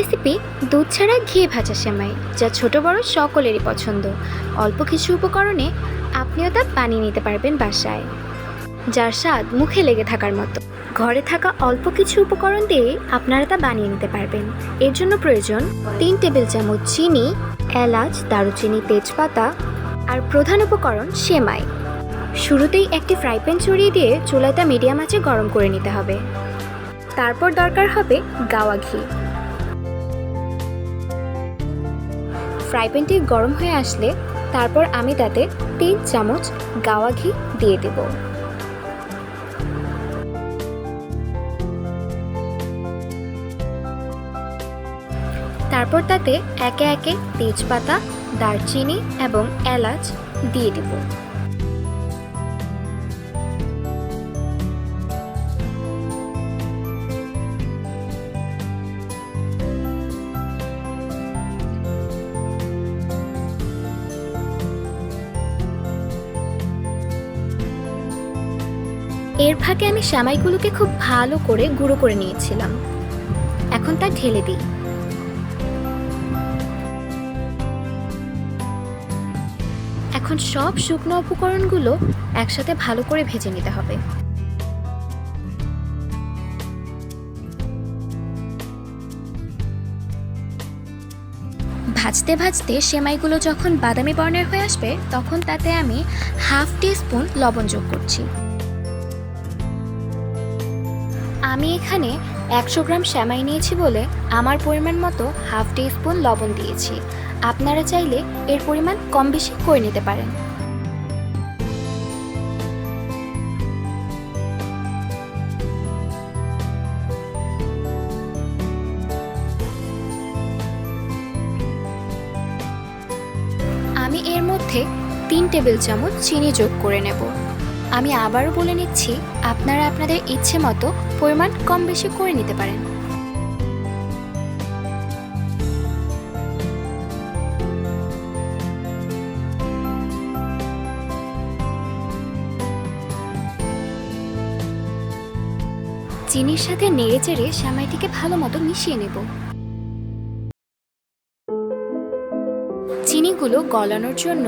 Recipe দুধ ছাড়া ঘি ভাজা সেমাই, যা ছোট বড় সকলেরই পছন্দ। অল্প কিছু উপকরণে আপনিও তা বানিয়ে নিতে পারবেন বাসায়, যার স্বাদ মুখে লেগে থাকার মতো। ঘরে থাকা অল্প কিছু উপকরণ দিয়ে আপনারা তা বানিয়ে নিতে পারবেন। এর জন্য প্রয়োজন 3 টেবিল চামচ চিনি, এলাচ, দারুচিনি, তেজপাতা আর প্রধান উপকরণ সেমাই। শুরুতেই একটি ফ্রাই প্যান চড়িয়ে দিয়ে চুলাটা মিডিয়াম আঁচে গরম করে নিতে হবে। তারপর দরকার হবে গাওয়া ঘি। ফ্রাই প্যানটি গরম হয়ে আসলে তারপর আমি তাতে 3 চামচ গাওয়া ঘি দিয়ে দেব। তারপর তাতে একে একে তেজপাতা, দারচিনি এবং এলাচ দিয়ে দেব। এর ফাঁকে আমি সেমাইগুলোকে খুব ভালো করে গুঁড়ো করে নিয়েছিলাম। এখন তা ঢেলে দিই। এখন সব শুকনো উপকরণগুলো একসাথে ভালো করে ভেজে নিতে হবে। ভাজতে ভাজতে সেমাইগুলো যখন বাদামি বর্ণের হয়ে আসবে, তখন তাতে আমি হাফ টিস্পুন লবণ যোগ করছি। আমি এখানে 100 গ্রাম সেমাই নিয়েছি বলে আমার পরিমাণ মতো হাফ টিস্পুন লবণ দিয়েছি। আপনারা চাইলে এর পরিমাণ কম বেশি করে নিতে পারেন। আমি এর মধ্যে 3 টেবিল চামচ চিনি যোগ করে নেব। আমি আবারও বলে নিচ্ছি, আপনারা আপনাদের ইচ্ছে মতো পরিমাণ কম বেশি করে নিতে পারেন। চিনির সাথে নেড়েচেড়ে সেমাইটিকে ভালো মতো মিশিয়ে নেব। চিনিগুলো গলানোর জন্য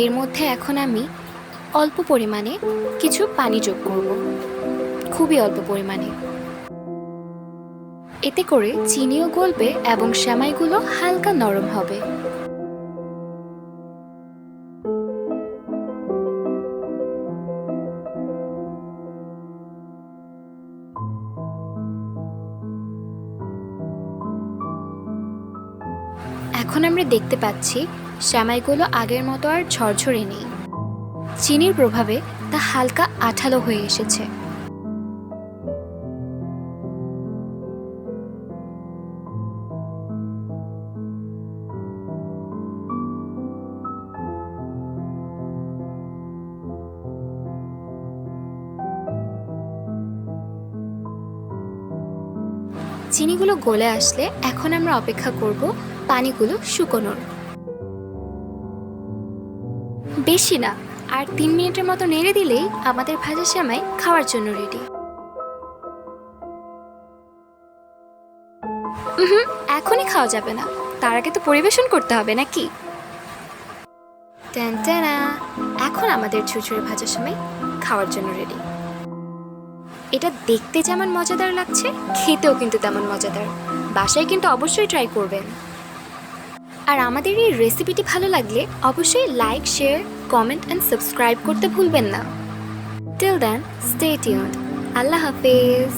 এর মধ্যে এখন আমি অল্প পরিমাণে কিছু পানি যোগ করব, খুবই অল্প পরিমাণে। এতে করে চিনিও গলবে এবং সেমাইগুলো হালকা নরম হবে। এখন আমরা দেখতে পাচ্ছি সেমাইগুলো আগের মতো আর ঝরঝরে নেই। চিনির প্রভাবে তা হালকা আঠালো হয়ে এসেছে। চিনিগুলো গলে আসলে এখন আমরা অপেক্ষা করব পানিগুলো শুকোনোর। বেশি না, আর 3 মিনিটের মতো নেড়ে দিলেই আমাদের ভাজা সেমাই খাওয়ার জন্য রেডি। এখনই খাওয়া যাবে না, তার আগে তো পরিবেশন করতে হবে নাকি। টানটানা, এখন আমাদের ঝুরঝুরে ভাজা সেমাই খাওয়ার জন্য রেডি। এটা দেখতে যেমন মজাদার লাগছে, খেতেও কিন্তু তেমন মজাদার। বাসায় কিন্তু অবশ্যই ট্রাই করবেন। আর আমাদের এই রেসিপিটি ভালো লাগলে অবশ্যই like, share, comment and subscribe করতে ভুলবেন না। Till then, stay tuned. আল্লাহ হাফেজ।